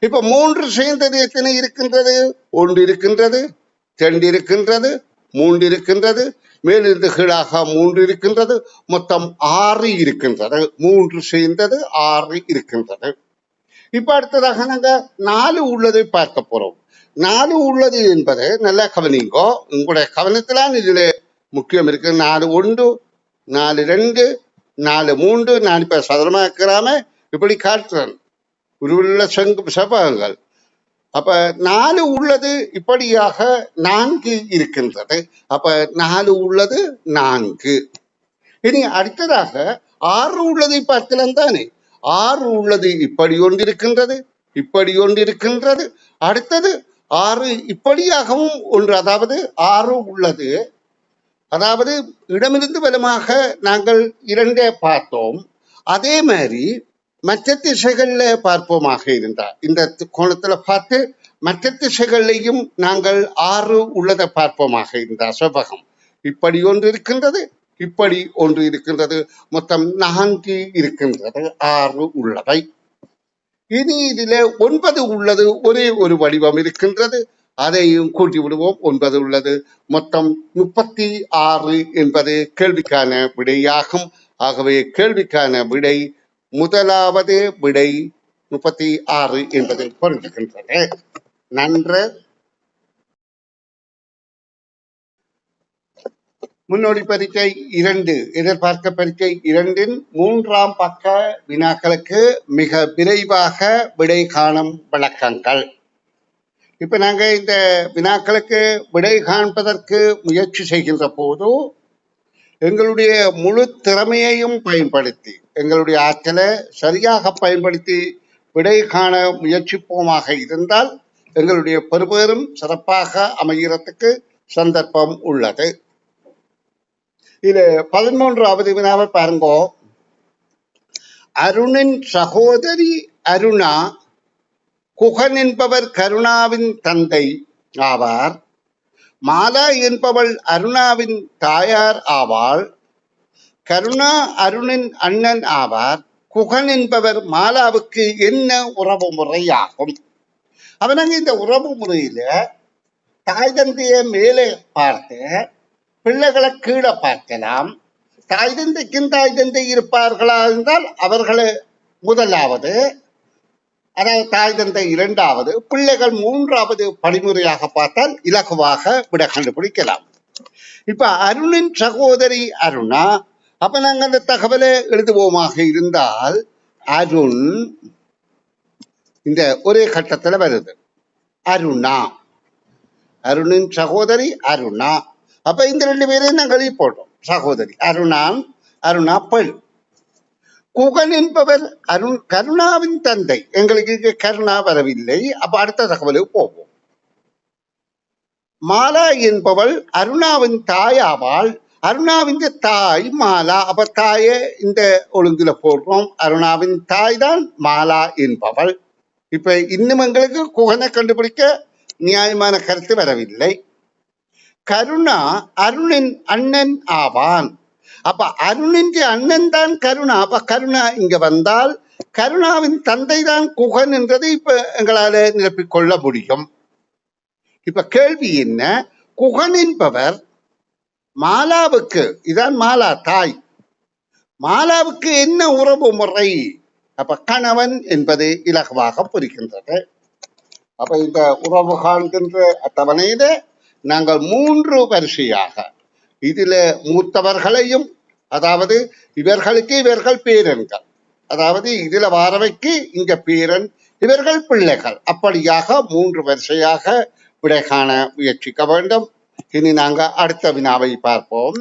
இப்ப 3 சேர்ந்தது எத்தனை இருக்கின்றது? 1 இருக்கின்றது, 2 இருக்கின்றது, 3 இருக்கின்றது, மேலிருந்து கீழாக 3 இருக்கின்றது, மொத்தம் 6 இருக்கின்றது. 3 சேர்ந்தது 6 இருக்கின்றது. இப்ப அடுத்ததாக நாங்க 4 உள்ளதை பார்க்க போறோம். 4 உள்ளது என்பது நல்லா கவனிங்கோ, உங்களுடைய கவனத்திலான் இதுல முக்கியம் இருக்கு. 4 1, 4 2, 4 3. நான் இப்ப சதுரமா இருக்கிறாம இப்படி காட்டுறேன் உருவுள்ள செவ்வகங்கள். அப்ப 4 உள்ளது இப்படியாக 4 இருக்கின்றது. அப்ப 4 உள்ளது 4. இனி அடுத்ததாக 6 உள்ளதை பார்க்கலாம் தானே. 6 உள்ளது இப்படி ஒன்று இருக்கின்றது, இப்படி ஒன்று இருக்கின்றது. அடுத்தது 6 இப்படியாகவும் ஒன்று, அதாவது 6 உள்ளது. அதாவது இடமிருந்து வலமாக நாங்கள் 2 பார்த்தோம். அதே மாதிரி மற்ற திசைகள்ல பார்ப்போமாக இருந்தால், இந்த கோணத்துல பார்த்து மற்ற திசைகளையும் நாங்கள் 6 உள்ளதை பார்ப்போமாக இருந்தால், செவ்வகம் இப்படி ஒன்று இருக்கின்றது, இப்படி ஒன்று இருக்கின்றது. மொத்தம் 4 இருக்கின்றது 6 உள்ளவை. இனி இதில 9 உள்ளது, ஒரே ஒரு வடிவம் இருக்கின்றது, அதையும் கூட்டி விடுவோம். 9 உள்ளது. மொத்தம் 36 என்பது கேள்விக்கான விடையாகும். ஆகவே கேள்விக்கான விடை, முதலாவது விடை 36 என்பது பொருந்துகின்றது. நன்று. முன்னோடி பரீட்சை 2, எதிர்பார்க்க பரீட்சை 2 3ஆம் பக்க வினாக்களுக்கு மிக விரைவாக விடை காணும் விளக்கங்கள். இப்ப நாங்க இந்த வினாக்களுக்கு விடை காண்பதற்கு முயற்சி செய்கின்ற போது எங்களுடைய முழு திறமையையும் பயன்படுத்தி, எங்களுடைய ஆற்றலை சரியாக பயன்படுத்தி விடை காண முயற்சிப்போமாக இருந்தால் எங்களுடைய பெறுபேறும் சிறப்பாக அமைகிறதுக்கு சந்தர்ப்பம் உள்ளது. இது 13வது வினாவை பாருங்கோ. அருணின் சகோதரி அருணா, குகன் என்பவர் கருணாவின் தந்தை ஆவார். மாலா என்பவள் அருணாவின் தாயார் ஆவாள். கருணா அருணின் அண்ணன் ஆவார். குகன் என்பவர் மாலாவுக்கு என்ன உறவு முறையாகும்? அவனாங்க இந்த உறவு முறையில தாய் தந்தைய மேலே பார்த்து பிள்ளைகளை கீழே பார்க்கலாம். தாய் தந்தைக்கும் தாய் தந்தை இருப்பார்களா என்றால் அவர்களை முதலாவது, அதாவது தாய் தந்தை 2வது, பிள்ளைகள் 3வது படிமுறையாக பார்த்தால் இலகுவாக விட கண்டுபிடிக்கலாம். இப்ப அருணின் சகோதரி அருணா, அப்ப நாங்க அந்த தகவலை எழுதுவோமாக இருந்தால், அருண் இந்த ஒரே கட்டத்துல வருது, அருணா, அருணின் சகோதரி அருணா. அப்ப இந்த 2 பேரையும் நாங்கள் எழுதி போட்டோம். சகோதரி அருணான், அருணா பெண். குகன் என்பவர் கருணாவின் தந்தை. எங்களுக்கு கருணா வரவில்லை. அப்ப அடுத்த தகவலுக்கு போவோம். மாலா என்பவள் அருணாவின் தாய் ஆவாள். அருணாவின் தாய் மாலா. அப்ப தாயை இந்த ஒழுங்குல போடுறோம். அருணாவின் தாய் தான் மாலா என்பவள். இப்ப இன்னும் எங்களுக்கு குகனை கண்டுபிடிக்க நியாயமான கருத்து வரவில்லை. கருணா அருணின் அண்ணன் ஆவான். அப்ப அருணின் அண்ணன் தான் கருணா. அப்ப கருணா இங்க வந்தால் கருணாவின் தந்தை தான் குகன் என்றதை இப்ப எங்களால நிரப்பிக் கொள்ள முடியும். இப்ப கேள்வி என்ன? குகன் என்பவர் மாலாவுக்கு, இதான் மாலா தாய், மாலாவுக்கு என்ன உறவு முறை? அப்ப கணவன் என்பது இலகுவாக புரிகின்றது. அப்ப இந்த உறவு காண்கின்ற அட்டவணையில நாங்கள் 3 வரிசையாக இதுல மூத்தவர்களையும், அதாவது இவர்களுக்கு இவர்கள் பேரன்கள், அதாவது இதுல வாரவைக்கு இங்க பேரன், இவர்கள் பிள்ளைகள், அப்படியாக 3 வரிசையாக விடை காண முயற்சிக்க வேண்டும். இனி நாங்க அடுத்த வினாவை பார்ப்போம்.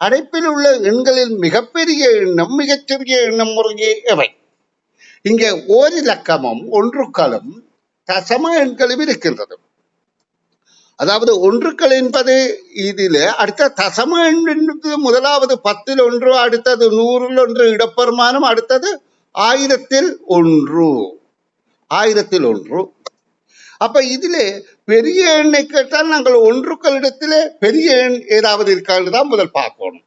அடைப்பில் உள்ள எண்களில் மிகப்பெரிய எண்ணம் மிகச்சிறிய எண்ணம் முறையே எவை? இங்க ஓரிலக்கமும் ஒன்றுக்களும் தசம எண்களும் இருக்கின்றது. அதாவது ஒன்றுக்கள் என்பது இதில் அடுத்த தசம எண் என்பது முதலாவது 10ல் 1, அடுத்தது 100ல் 1, இடப்பெருமானம் அடுத்தது 1000ல் 1, 1000ல் 1. அப்ப இதுல பெரிய எண்ணை கேட்டால் நாங்கள் ஒன்றுக்களிடத்திலே பெரிய எண் ஏதாவது இருக்கான்னு தான் முதல் பார்க்கணும்.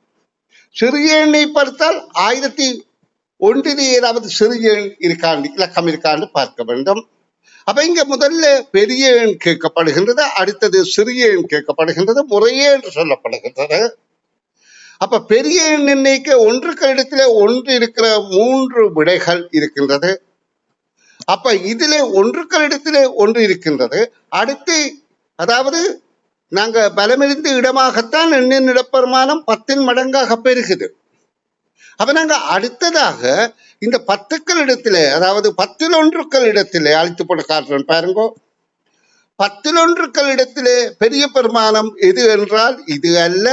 சிறிய எண்ணை பார்த்தால் 1001 ஏதாவது சிறிய எண் இருக்காண்டு, இலக்கம் இருக்காண்டு பார்க்க வேண்டும். அப்ப இங்க முதல்ல பெரிய எண் கேட்கப்படுகின்றது, அடுத்தது சிறிய எண் கேட்கப்படுகின்றது, முறையே என்று சொல்லப்படுகின்றது. அப்ப பெரிய எண் நிர்ணயிக்க ஒன்றுக்களிடத்திலே 1 இருக்கிற 3 விடைகள் இருக்கின்றது. அப்ப இதுல ஒன்றுக்களிடத்திலே 1 இருக்கின்றது. அடுத்து அதாவது நாங்க பலமிருந்து இடமாகத்தான் எண்ணின் இடப்பெருமானம் 10ன் மடங்காக பெருகுது. அப்ப நாங்க அடுத்ததாக இந்த 10க்கள் இடத்திலே, அதாவது 10ல் 1க்கள் இடத்திலே அழைத்து போட காட்டுறோம் பாருங்க. 10ல் 1க்கள் இடத்திலே பெரிய பெருமானம் எது என்றால் இது அல்ல,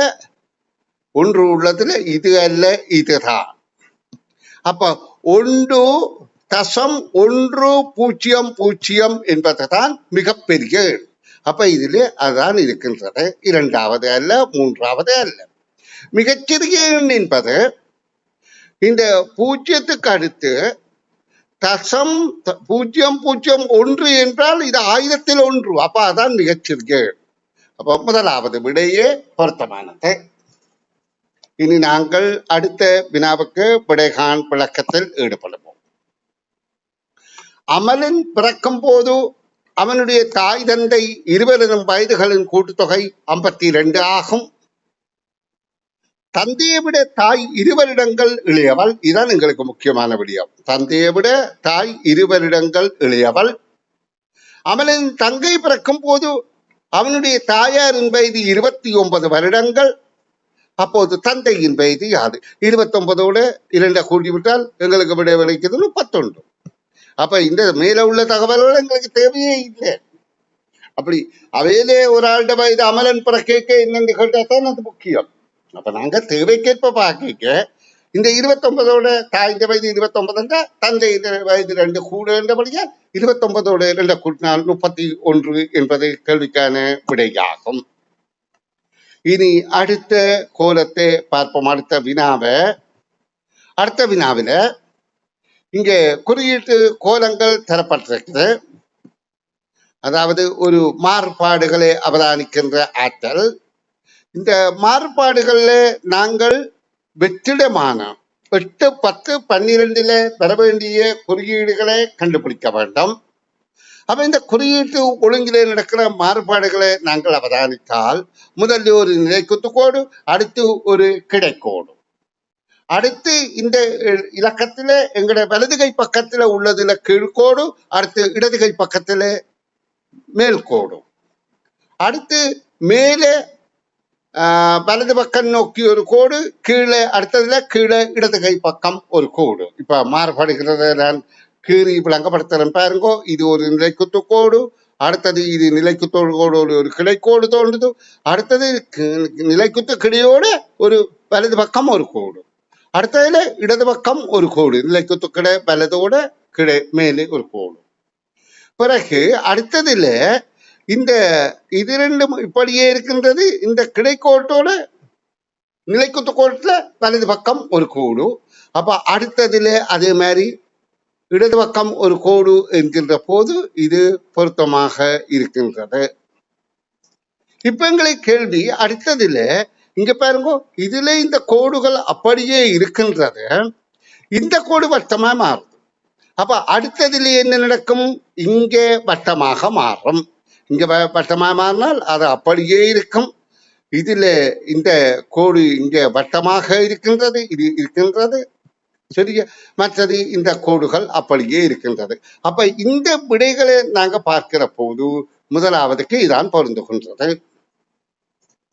ஒன்று உள்ளதுல இது அல்ல இதுதான். அப்ப 1.100 என்பதுதான் மிகப்பெரிய எண். அப்ப இதிலே அதான் இருக்கின்றது. இரண்டாவது அல்ல, மூன்றாவது அல்ல. மிகச்சிறிய எண் என்பது இந்த 0க்கு அடுத்து தசம் 0.01 என்றால் இது 1000 அப்ப அதான் மிகச்சிறிய எண். அப்ப முதலாவது விடையே பொருத்தமானது. இனி நாங்கள் அடுத்த வினாவுக்கு விடைகாண் விளக்கத்தில் ஈடுபடுவோம். அமலன் பிறக்கும் போது அவனுடைய தாய் தந்தை இருவரின் வயதுகளின் கூட்டுத்தொகை 52 ஆகும். தந்தையை விட தாய் 2 வருடங்கள் இளையவள். இதுதான் எங்களுக்கு முக்கியமான விடயம். தந்தையை விட தாய் 2 வருடங்கள் இளையவள். அமலன் தங்கை பிறக்கும் போது அவனுடைய தாயாரின் வயது 29 வருடங்கள். அப்போது தந்தையின் வயது யாது? 29ஓட 2 கூட்டிவிட்டால் எங்களுக்கு விட விளைக்குது 31. அப்ப இந்த மேல உள்ள தகவல்கள் எங்களுக்கு தேவையே இல்லை. அப்படி அவையிலே ஒரு ஆளுட வயது அமலன் பிறக்க என்னென்று கேட்டாதான் அது முக்கியம். அப்ப நாங்க தேவைக்கேற்ப பார்க்க இந்த 29ஓட தாய் வயது 29 தந்தை வயது 2 கூட என்றபடியா 29ஓட 2 கூட்டினால் 31 என்பது கேள்விக்கான விடையாகும். இனி அடுத்த கோலத்தை பார்ப்போம். அடுத்த வினாவில இங்கே குறியீட்டு கோலங்கள் தரப்பட்டிருக்கிறது. அதாவது ஒரு மாறுபாடுகளை அவதானிக்கின்ற ஆற்றல். இந்த மாறுபாடுகள்ல நாங்கள் வெற்றிடமான 8, 10, 12 பெற வேண்டிய குறியீடுகளை கண்டுபிடிக்க வேண்டும். அப்ப இந்த குறியீட்டு ஒழுங்கிலே நடக்கிற மாறுபாடுகளை நாங்கள் அவதானித்தால் முதல்ல ஒரு நிலைக்குத்துக்கோடு, அடுத்து ஒரு கிடைக்கோடு, அடுத்து இந்த இலக்கத்தில எங்களுடைய வலதுகை பக்கத்துல உள்ளதுல கீழ்கோடு, அடுத்து இடதுகை பக்கத்துல மேல்கோடு, அடுத்து மேலே வலது பக்கம் நோக்கி ஒரு கோடு, கீழே அடுத்ததுல கீழே இடதுகை பக்கம் ஒரு கோடு. இப்ப மாறுபடுகிறத நான் கீறி விளங்கப்படுத்துறேன் பாருங்கோ. இது ஒரு நிலைக்குத்து கோடு, அடுத்தது இது நிலைக்குத்தோடு கோடு ஒரு கிடைக்கோடு தோன்றுது, அடுத்தது நிலைக்குத்து கிடையோடு ஒரு வலது பக்கம் ஒரு கோடு, அடுத்ததுல இடது பக்கம் ஒரு கோடு, நிலைக்குத்து கிடை வலதோட கிடை மேலே ஒரு கோடு. பிறகு அடுத்ததுல இந்த இது ரெண்டும் இப்படியே இருக்கின்றது. இந்த கிடைக்கோட்டோட நிலைக்குத்து கோட்டுல வலது பக்கம் ஒரு கோடு. அப்ப அடுத்ததுல அதே மாதிரி இடது பக்கம் ஒரு கோடு என்கின்ற போது இது பொருத்தமாக இருக்கின்றது. இப்ப எங்களுக்கு கேள்வி அடுத்ததுல இங்க பாருங்க, இதுல இந்த கோடுகள் அப்படியே இருக்கின்றது, இந்த கோடு வட்டமா மாறுது. அப்ப அடுத்ததுல என்ன நடக்கும்? இங்கே வட்டமாக மாறும். இங்க வட்டமா மாறினால் அது அப்படியே இருக்கும். இதுல இந்த கோடு இங்க வட்டமாக இருக்கின்றது, இது இருக்கின்றது சரியா. மற்றது இந்த கோடுகள் அப்படியே இருக்கின்றது. அப்ப இந்த விடைகளை நாங்க பார்க்கிற போது முதலாவதுக்கு இதான் பொருந்துகின்றது.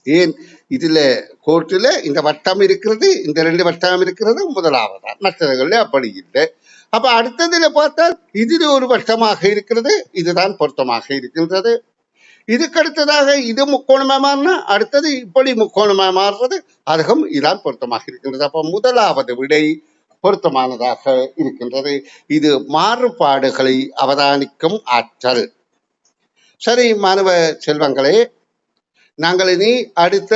ஏன்? இதுல கோட்டுல இந்த வட்டம் இருக்கிறது, இந்த 2 வட்டம் இருக்கிறது முதலாவதா, மற்றவர்கள அப்படி இல்லை. அப்ப அடுத்ததுல பார்த்தால் இதுல ஒரு வட்டமாக இருக்கிறது, இதுதான் பொருத்தமாக இருக்கின்றது. இதுக்கு அடுத்ததாக இது முக்கோணமா மாறினா அடுத்தது இப்படி முக்கோணமா மாறுறது, அதுவும் இதான் பொருத்தமாக இருக்கின்றது. அப்ப முதலாவது விடை பொருத்தமானதாக இருக்கின்றது. இது மாறுபாடுகளை அவதானிக்கும் ஆற்றல். சரி மாணவ செல்வங்களே, நாங்கள் இனி அடுத்த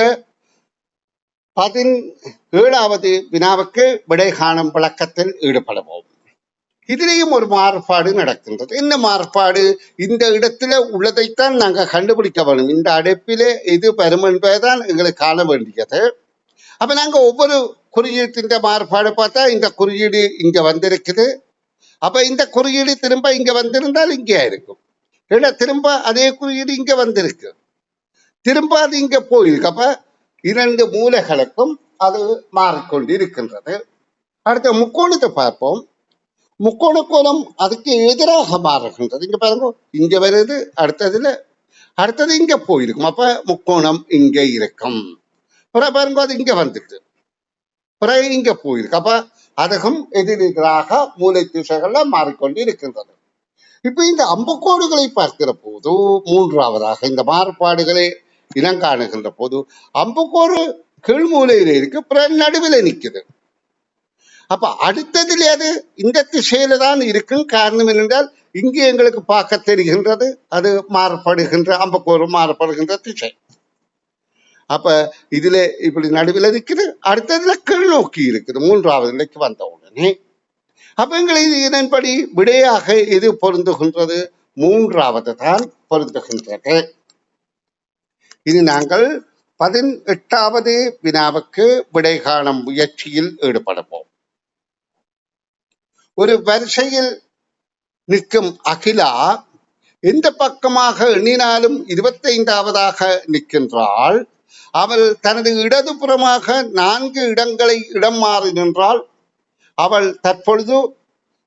17வது வினாவுக்கு விடை காணும் விளக்கத்தில் ஈடுபடுவோம். இதிலேயும் ஒரு மாறுபாடு நடக்கின்றது. என்ன மாறுபாடு? இந்த இடத்துல உள்ளதைத்தான் நாங்கள் கண்டுபிடிக்க வேண்டும். இந்த அடைப்பிலே எது வரும் என்பதுதான் எங்களுக்கு காண வேண்டியது. அப்ப நாங்க ஒவ்வொரு குறியீட்டின் மாறுபாடு பார்த்தா இந்த குறியீடு இங்க வந்திருக்குது. அப்ப இந்த குறியீடு திரும்ப இங்க வந்திருந்தால் இங்கே இருக்கும். ஏன்னா திரும்ப அதே குறியீடு இங்க வந்திருக்கு, திரும்ப அது இங்க போயிருக்கு. அப்ப 2 மூலைகளுக்கும் அது மாறிக்கொண்டு இருக்கின்றது. அடுத்த முக்கோணத்தை பார்ப்போம். முக்கோண கோலம் அதுக்கு எதிராக மாறுகின்றது. இங்க பாருங்க, இங்க வருது, அடுத்தது இங்க போயிருக்கும். அப்ப முக்கோணம் இங்க இருக்கும். பாருங்க, அது இங்க வந்துட்டு பிறகு இங்க போயிருக்கு. அப்ப அதுக்கும் எதிரெதிராக மூலை திசைகள்ல மாறிக்கொண்டு இருக்கின்றது. இப்ப இந்த அம்புக்கோடுகளை பார்க்கிற போது மூன்றாவதாக இந்த மாறுபாடுகளை இனங்காணுகின்ற போது அம்புக்கோடு கீழ் மூலையில இருக்கு, அப்புறம் நடுவில் நிக்குது. அப்ப அடுத்ததுல அது இந்த திசையில தான் இருக்கும். காரணம் என்னென்றால் இங்கே எங்களுக்கு பார்க்க தெரிகின்றது அது மாறுபடுகின்ற அம்பக்கூறு மாறுபடுகின்ற திசை. அப்ப இதுல இப்படி நடுவில் இருக்குது, அடுத்ததுல கீழ் நோக்கி இருக்குது மூன்றாவது நிலைக்கு வந்த உடனே. அப்ப எங்களுக்கு இதன்படி விடையாக எது பொருந்துகின்றது? மூன்றாவது தான் பொருந்துகின்றது. இது நாங்கள் 18வது வினாவுக்கு விடை காணும் முயற்சியில் ஈடுபடுவோம். ஒரு வரிசையில் நிற்கும் அகிலா எந்த பக்கமாக எண்ணினாலும் 25வதாக நிற்கின்றாள். அவள் தனது இடதுபுறமாக 4 இடங்களை இடம் மாறி நின்றால் அவள் தற்பொழுது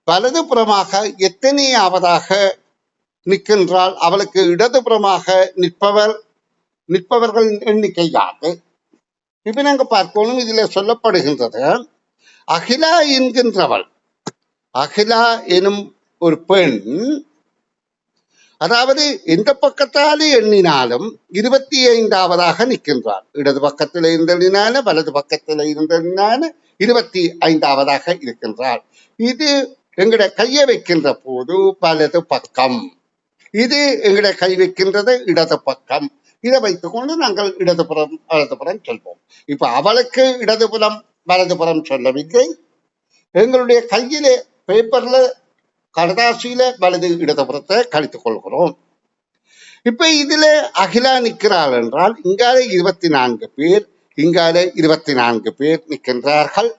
வலதுபுறமாக எத்தனையாவதாக நிற்கின்றாள்? அவளுக்கு இடதுபுறமாக நிற்பவர்கள் எண்ணிக்கை யாது? இப்ப நாங்க பார்க்கணும். இதுல சொல்லப்படுகின்றது அகிலா என்கின்றவள், அகிலா எனும் ஒரு பெண், அதாவது எந்த பக்கத்தாலே எண்ணினாலும் 25வதாக நிற்கின்றார். இடது பக்கத்தில் இருந்தெண்ணினாலும் வலது பக்கத்தில் இருந்தெண்ணினாலும் 25வதாக இருக்கின்றார். இது எங்கட கையை வைக்கின்ற போது வலது பக்கம், இது எங்கட கை வைக்கின்றது இடது பக்கம். இதை வைத்துக்கொண்டு நாங்கள் இடதுபுறம் வலதுபுறம் சொல்வோம். இப்ப அவளுக்கு இடதுபுறம் வலதுபுறம் சொல்லவில்லை. எங்களுடைய கையிலே பேப்பர்ல கடதாசியில வலது இடதுபுறத்தை கழித்துக் கொள்கிறோம். இப்ப இதுல அகிலா நிற்கிறாள் என்றால் இங்கால 24 பேர், இங்கால 24 பேர் நிற்கின்றார்கள்.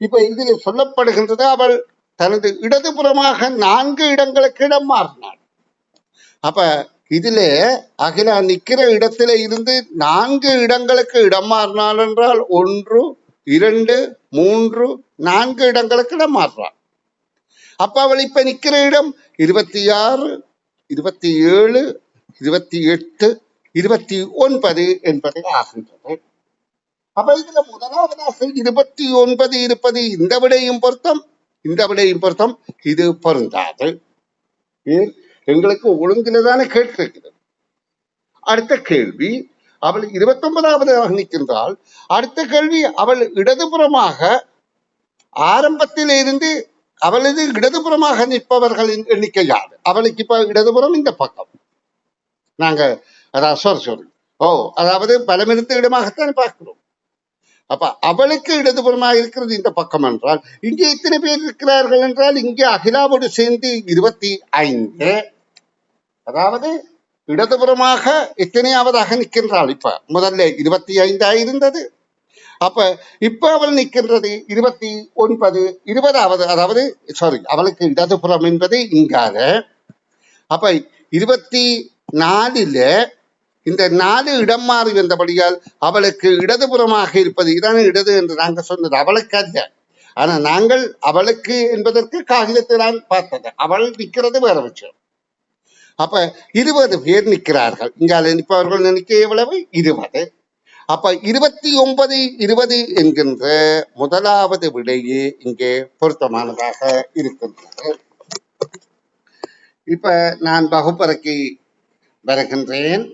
இப்ப இதுல சொல்லப்படுகின்றது அவள் தனது இடதுபுறமாக 4 இடங்களுக்கு இடம் மாறினாள். அப்ப இதுல அகிலா நிக்கிற இடத்துல இருந்து 4 இடங்களுக்கு இடம் மாறினாள் என்றால் 1 2 3 4 இடங்களுக்கு இடம் மாறுறாள். அப்ப அவள் இப்ப நிக்கிற இடம் 26 27 28 29 என்பது ஆகின்றது. அப்ப இதுல முதலாவதாக 29 இருப்பது இந்த விடையும் பொருத்தம், இந்த விடையும் பொருத்தம். இது பொருந்தாது. எங்களுக்கு ஒழுங்குல தானே கேட்டிருக்கிறது. அடுத்த கேள்வி, அவள் 29வதாக நிற்கின்றால் அடுத்த கேள்வி, அவள் இடதுபுறமாக ஆரம்பத்தில் இருந்து அவளது இடதுபுறமாக நிற்பவர்களின் எண்ணிக்கை யாது? அவளுக்கு இப்ப இடதுபுறம் இந்த பக்கம் நாங்க அதாவது அதாவது பலமிருந்த இடமாகத்தான் பார்க்கிறோம். அப்ப அவளுக்கு இடதுபுறமாக இருக்கிறது இந்த பக்கம் என்றால் இங்கே எத்தனை பேர் இருக்கிறார்கள் என்றால் இங்கே அகிலாவோடு சேர்ந்து 25, அதாவது இடதுபுறமாக எத்தனையாவதாக நிற்கின்றாள்? இப்ப முதல்ல 25 இருந்தது. அப்ப இப்ப அவள் நிற்கின்றது 29, 20வது, அதாவது அவளுக்கு இடதுபுறம் என்பது இங்கால. அப்ப 24ல இந்த 4 இடம் மாறி வந்தபடியால் அவளுக்கு இடதுபுறமாக இருப்பது இதான இடது என்று நாங்கள் சொன்னது. அவளுக்கு அல்ல, ஆனா நாங்கள் அவளுக்கு என்பதற்கு காகிதத்தில் நான் பார்த்தது. அவள் நிற்கிறது வேற விஷயம். அப்ப 20 பேர் நிற்கிறார்கள். இங்கால நிற்பவர்கள் நினைக்க எவ்வளவு? 20. அப்ப 29 20 என்கின்ற முதலாவது விடையே இங்கே பொருத்தமானதாக இருக்கின்றது. இப்ப நான் வகுப்பறைக்கு வருகின்றேன்.